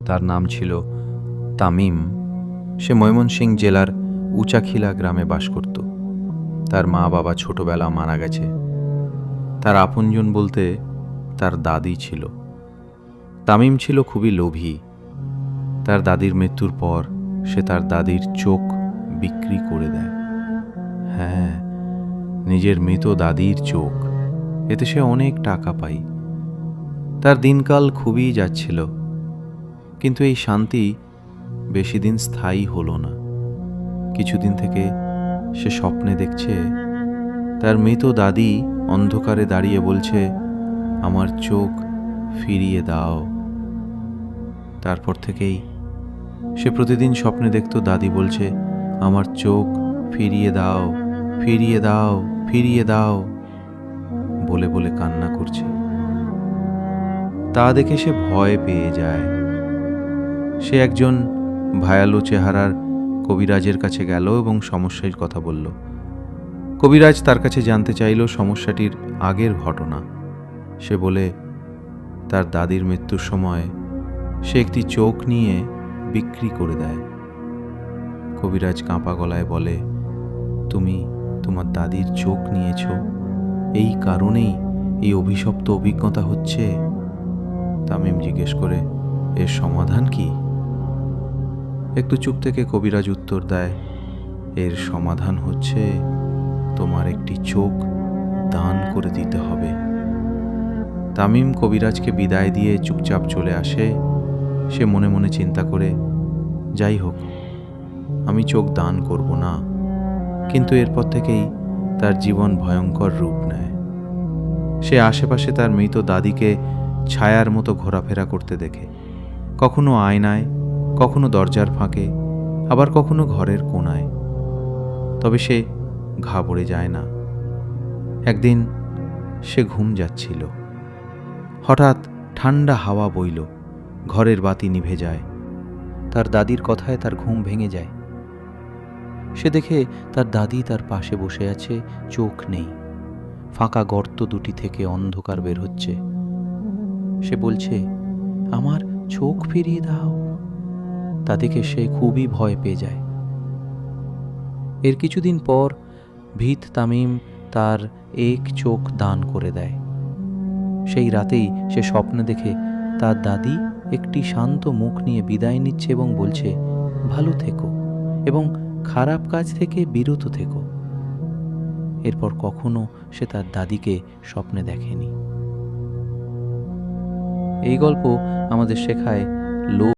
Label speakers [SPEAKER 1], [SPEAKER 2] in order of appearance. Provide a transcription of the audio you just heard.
[SPEAKER 1] তার নাম ছিল তামিম। সে ময়মনসিংহ জেলার উচাখিলা গ্রামে বাস করত। তার মা বাবা ছোটবেলা মারা গেছে। তার আপনজন বলতে তার দাদি ছিল। তামিম ছিল খুবই লোভী। তার দাদির মৃত্যুর পর সে তার দাদির চোখ বিক্রি করে দেয়। হ্যাঁ, নিজের মৃত দাদির চোখ। এতে সে অনেক টাকা পায়। তার দিনকাল খুবই যাচ্ছিল, কিন্তু এই শান্তি বেশি দিন স্থায়ী হলো না। কিছুদিন থেকে সে স্বপ্নে দেখছে তার মৃত দাদি অন্ধকারে দাঁড়িয়ে বলছে, আমার চোখ ফিরিয়ে দাও। তারপর থেকেই সে প্রতিদিন স্বপ্নে দেখত দাদি বলছে, আমার চোখ ফিরিয়ে দাও, ফিরিয়ে দাও, ফিরিয়ে দাও বলে বলে কান্না করছে। তা দেখে সে ভয় পেয়ে যায়। সে একজন ভয়ালো চেহারার কবিরাজের কাছে গেল এবং সমস্যার কথা বলল। কবিরাজ তার কাছে জানতে চাইল সমস্যাটির আগের ঘটনা। সে বলে, তার দাদির মৃত্যুর সময় সে একটি চোখ নিয়ে বিক্রি করে দেয়। কবিরাজ কাঁপা গলায় বলে, তুমি তোমার দাদির চোখ নিয়েছ, এই কারণেই এই অভিশপ্ত অভিজ্ঞতা হচ্ছে। তামিম জিজ্ঞেস করে, এর সমাধান কি? একটু চুপ থেকে কবিরাজ উত্তর দেয়, এর সমাধান হচ্ছে তোমার একটি চোখ দান করে দিতে হবে। তামিম কবিরাজকে বিদায় দিয়ে চুপচাপ চলে আসে। সে মনে মনে চিন্তা করে, যাই হোক, আমি চোখ দান করব না। কিন্তু এরপর থেকেই তার জীবন ভয়ঙ্কর রূপ নেয়। সে আশেপাশে তার মৃত দাদিকে ছায়ার মতো ঘোরাফেরা করতে দেখে, কখনো আয়নায়, কখনো দরজার ফাঁকে, আবার কখনো ঘরের কোণায়। তবে সে ঘাবড়ে যায় না। একদিন সে ঘুম যাচ্ছিল। হঠাৎ ঠান্ডা হাওয়া বইল, ঘরের বাতি নিভে যায়। তার দাদির কথায় তার ঘুম ভেঙে যায়। সে দেখে তার দাদি তার পাশে বসে আছে, চোখ নেই। ফাঁকা গর্ত দুটি থেকে অন্ধকার বের হচ্ছে। সে বলছে, আমার চোখ ফিরিয়ে দাও। তা দেখে সে খুবই ভয় পেয়ে যায়। এর কিছুদিন পর ভীত তামিম তার এক চোখ দান করে দেয়। সেই রাতেই সে স্বপ্নে দেখে তার দাদি একটি শান্ত মুখ নিয়ে বিদায় নিচ্ছে এবং বলছে, ভালো থেকো এবং খারাপ কাজ থেকে বিরত থেকো। এরপর কখনো সে তার দাদিকে স্বপ্নে দেখেনি। এই গল্প আমাদের শেখায় লোভ